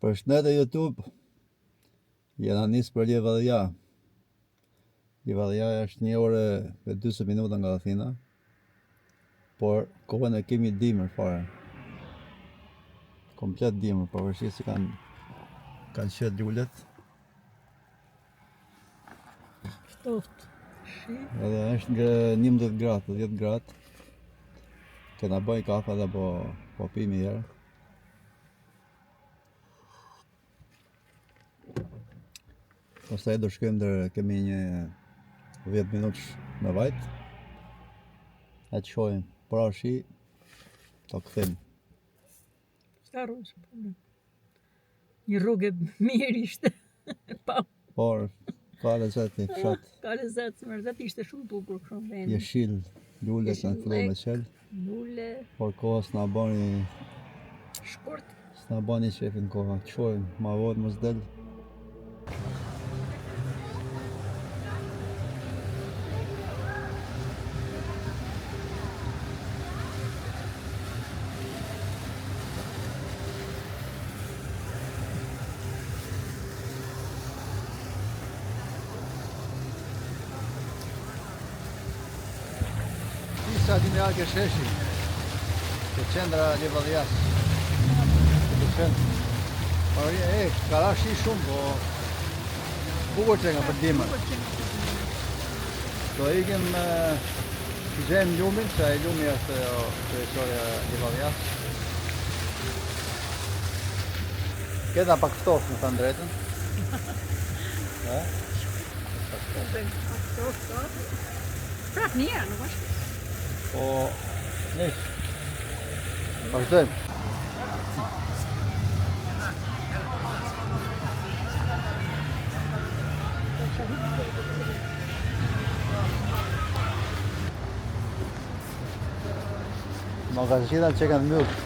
Përshëndetje YouTube, jena nisë për Livadija. Livadija është 1 orë e 20 minuta nga Athina, por kohën e kemi dimër fare. Komplet dimër, pavarësisht se kanë qenë lullet. Ftoft. Edhe është nga 11 gradë, 10 gradë. Kena bëj kafe dhe po pimi herë. Pastaj do shkojmë kemi një 10 minutë në vajt. E të shojmë pra shi, të këthim. S'ka rrugë. Një rrugë mirë ishte. Por, ka lezet një fshat. Ka lezet, mërzet ishte shumë bukur shumë vendi. Jeshil, lule të në fillu me qel. Lule. Por koha s'na bani... Shkurt. S'na bani qefin koha. Të shojmë, ma vodë mos del. Sa Admiral Kesheshi, ke qendra Livadijas. Ke qendra. Por ka rashi shumë, po bukur që nga për dimër. Do ikim gjejmë lumin, që e lumi është kryesorja Livadijas. Këta pak ftoft, më thënë drejtën. Prap njëra, nuk është. Po, nisë. Vazhdojmë. Magazinat që kanë mbyllë.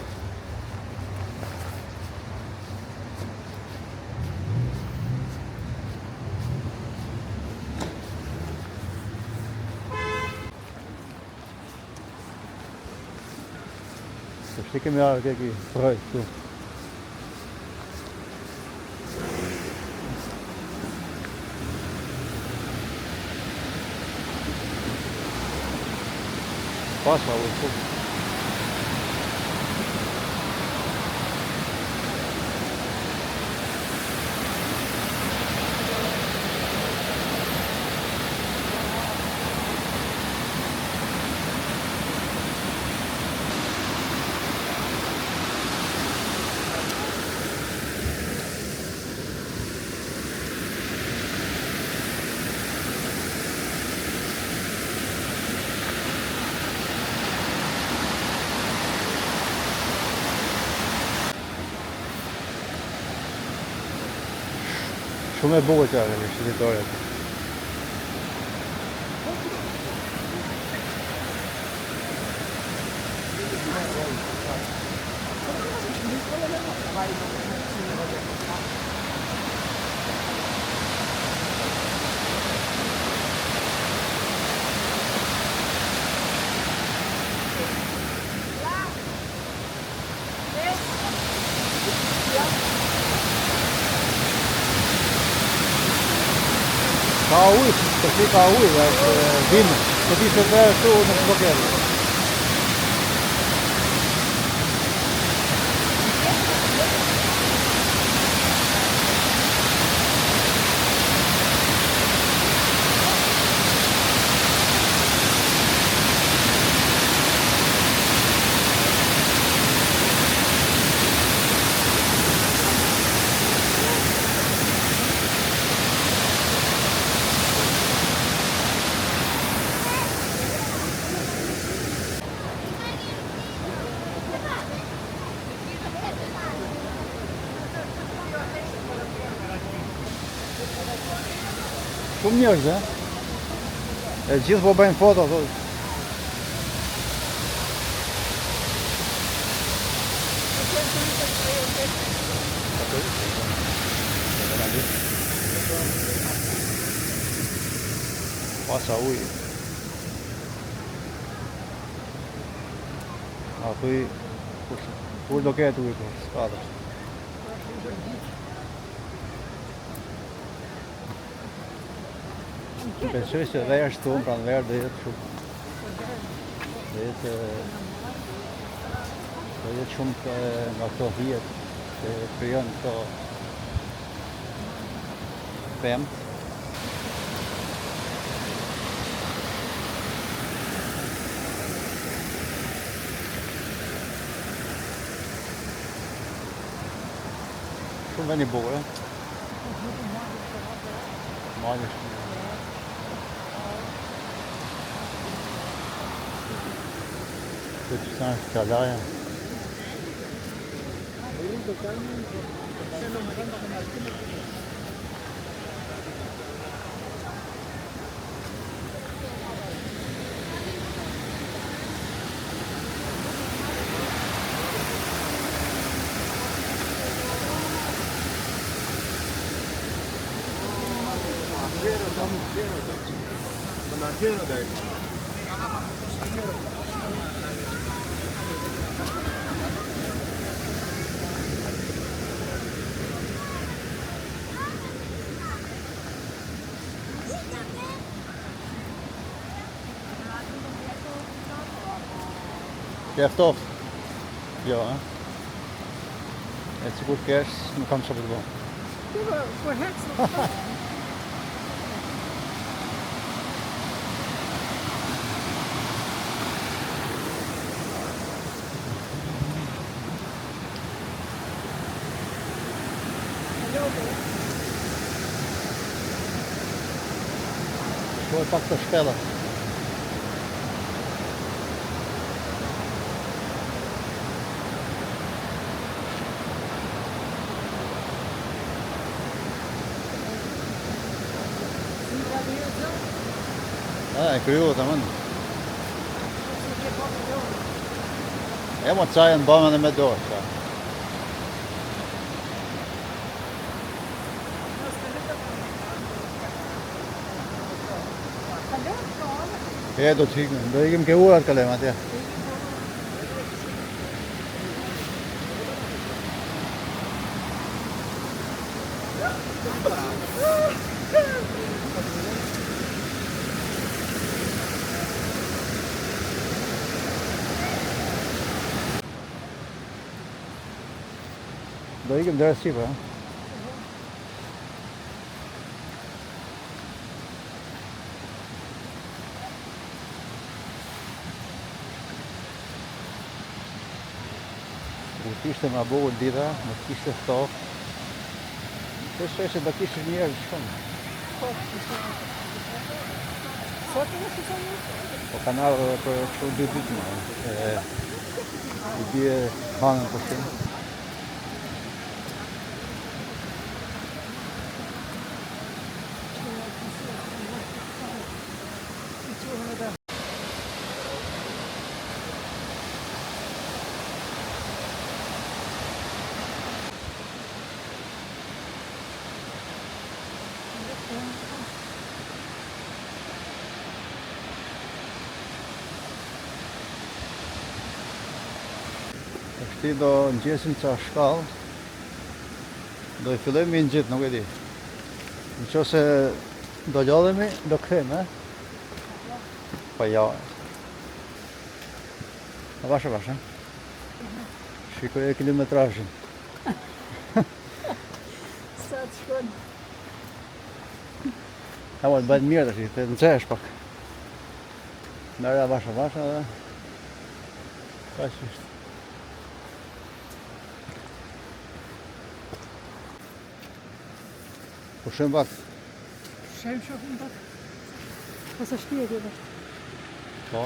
Që kemi arë këki froj këtu. Pasma u shumë. Shumë e bukur që në shqipitore. Ka ujë, përsi ka ujë, është dhimë. Këti se të e shtu në shlokerë. Shumë njerëz, e gjithë po bëjnë foto, thotë. Pasa ujë. A, tu i... Kur do ketë ujë, s'ka dhe. Besoj se dhe është tonë, pra në verë dhe jetë shumë. Dhe jetë shumë nga këto hijet që krijon këto pemë. Shumë vend i bukur, mali është. Këtë që është kalaja. Mjaftoft? Jo, ha? E sigur kesh, nuk kam çfarë të bëj. Por hecë. Shkoj pak të shpella. E kryu të mënë. E më qajën bëmën e me dorë, qa. E do të hikëm, do ikim ke urat kalem atje. Do ikim dërës qipër, ha? Kur t'ishte ma bukur dita, më t'kishte ftoft. Të sheshe do kishë njerë shumë. Po kanë ardhur edhe për kështu 2 ditë më. I bie hanën për shumë. Ti do ngjesim qa shkallë, do I fillojmë me ngjit, nuk e di. Nëse do lodhemi, do kthejmë, pa ja. A vash, shikoj e kilometrazhin. Sa të shkon. Ha mo të bëjt mirë tash, të nxehesh pak. Merja vash dhe kaq është. Pushim pak. Shohim pak. Pas është shtje kjo bash. Po.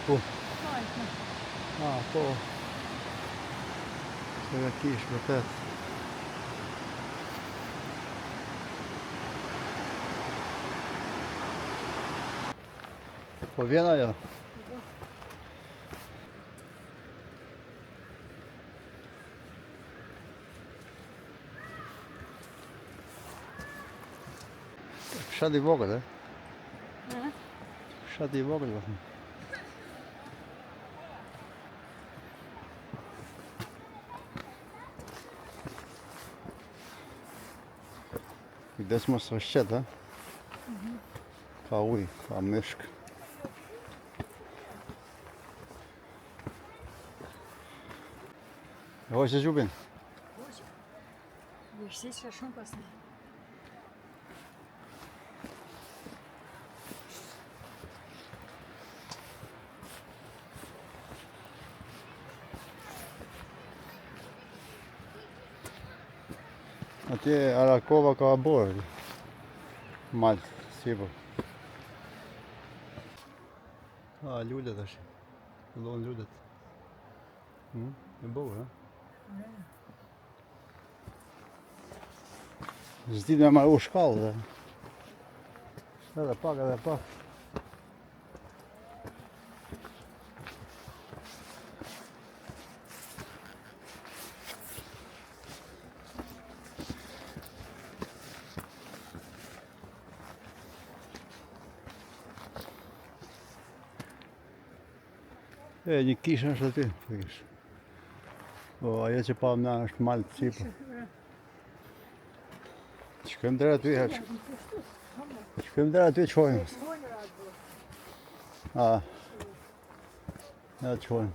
Ku? Po. Se nga kish, vërtet. Po vjen ajo. Fshat I vogël, Fshat I vogël, vëthëm. Kujdes mos është qetë, ka ujë, ka mishk. E hoqë e gjubin? Vështisht ka shumë pastaj. Atje Arakova ka borë. Maltë, sipër. Lullet është. Fillon lullet. E bukur, ha? Zdi me marru shkallë dhe. Edhe pak. Një kishë është aty, fikësh. Po, ajo që pa më është malë të sipër. Shkojmë deri aty, Shkojmë deri aty, qojmë. Ja qojmë.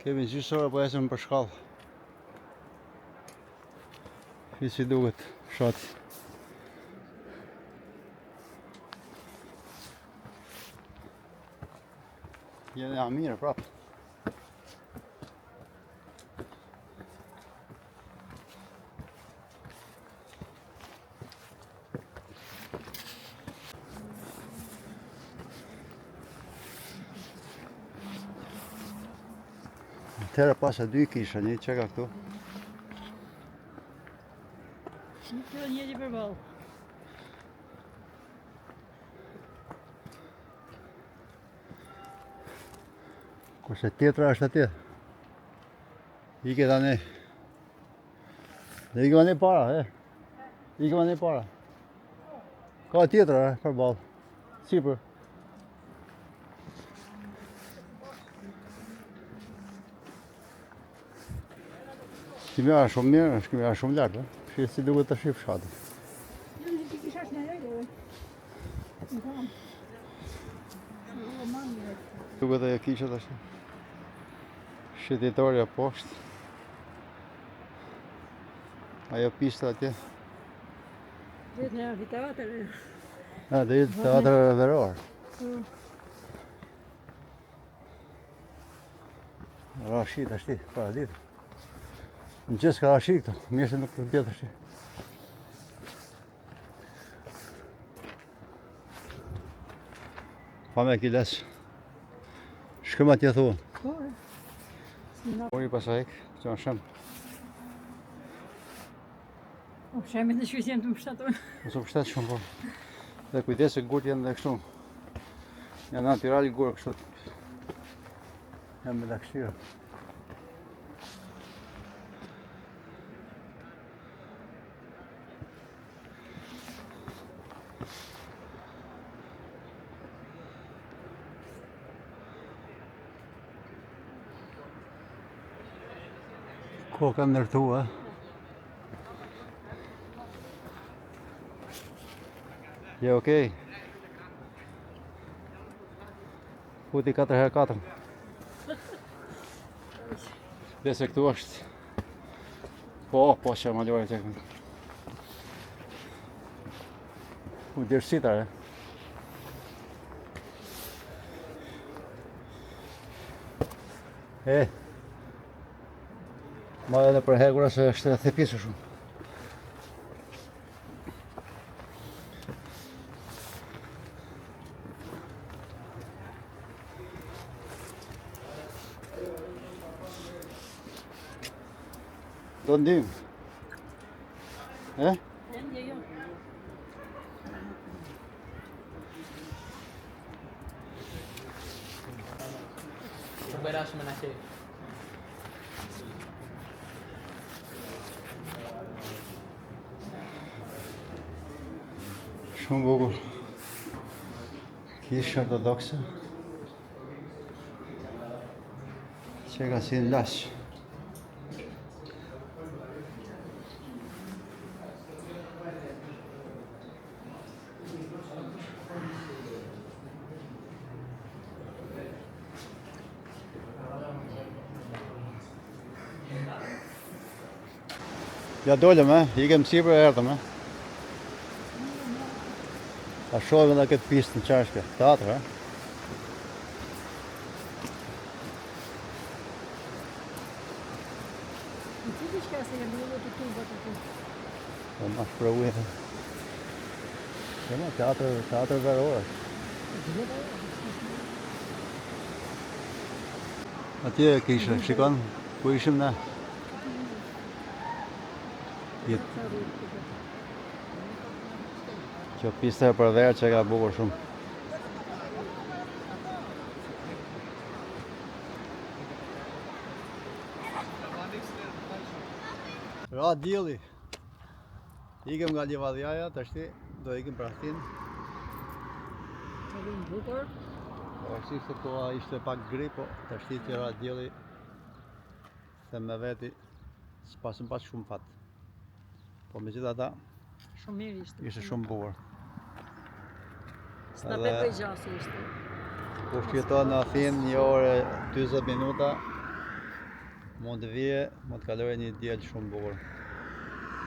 Kemi gjysore, po esim për shkallë. Si duket, fshati. Jene a mirë, prapë. Atëherë pas e dy kisha, një që ka këtu. Kjo njëri përballë. Kurse tjetra është atje. Ike tani. Dhe ike tani para, Ike tani para. Ka tjetra, përballë. Sipër. Kimja shumë mirë, është kimja shumë lartë, Shqipë si duket të shqipë fshati. Ti kisha në rejtë, Duket e kishat ashtë. Shqititorja poshtë. Ajo pista atje. Dhe në amfiteatër. Dhe jetë teatër veror. Rashid ashti, para ditë. Në gjithë ka rashid këto, mjeshtë nuk të bjetë ashti. Pa me kiles. Shkëm atje thua. Uri pasajk, që në shemë. Shemi në që jenë të më shtatojnë. Nësë më shtatë shumë po. Dhe kujdesë gurët janë dhe kështu. Janë natural gurë kështu. Janë me lakështira. Ko kam nërtu, Je okej? Futi 4x4. Dhe se këtu është. Po që malore që këmë. U dërësitare. Ma edhe për hegura se është e thepisë shumë. Do ndim? Bërash më në qe. Shumë bukur. Kishë ortodokse. Që ka si në lashë. Ja dolëm, ikëm sipër e erdhëm, Ta shohim edhe këtë pistë në qashke, teatr, Në cili shka se janë duhet të tubat aty? Po ma shpërëvuj. Jo, teatr verore. Atje kishë, shikon, ku ishim ne? Kjo pista e për verë që ka bukur shumë. Ra dielli. Ikëm nga Livadhjaja, tashti do ikim për Aftin. Të vinë bukur. Ashtu se koha ishte pak gri, po tashti që ra dielli, se me veti s'pasëm pas shumë fat. Po megjithatë Shumë mirë ishte. ishte shumë bukur. S'na pepej gjasi ishte. Kush jeton në Athinë një orë 40 minuta, mund të vije, mund të kaloj një diell shumë bukur.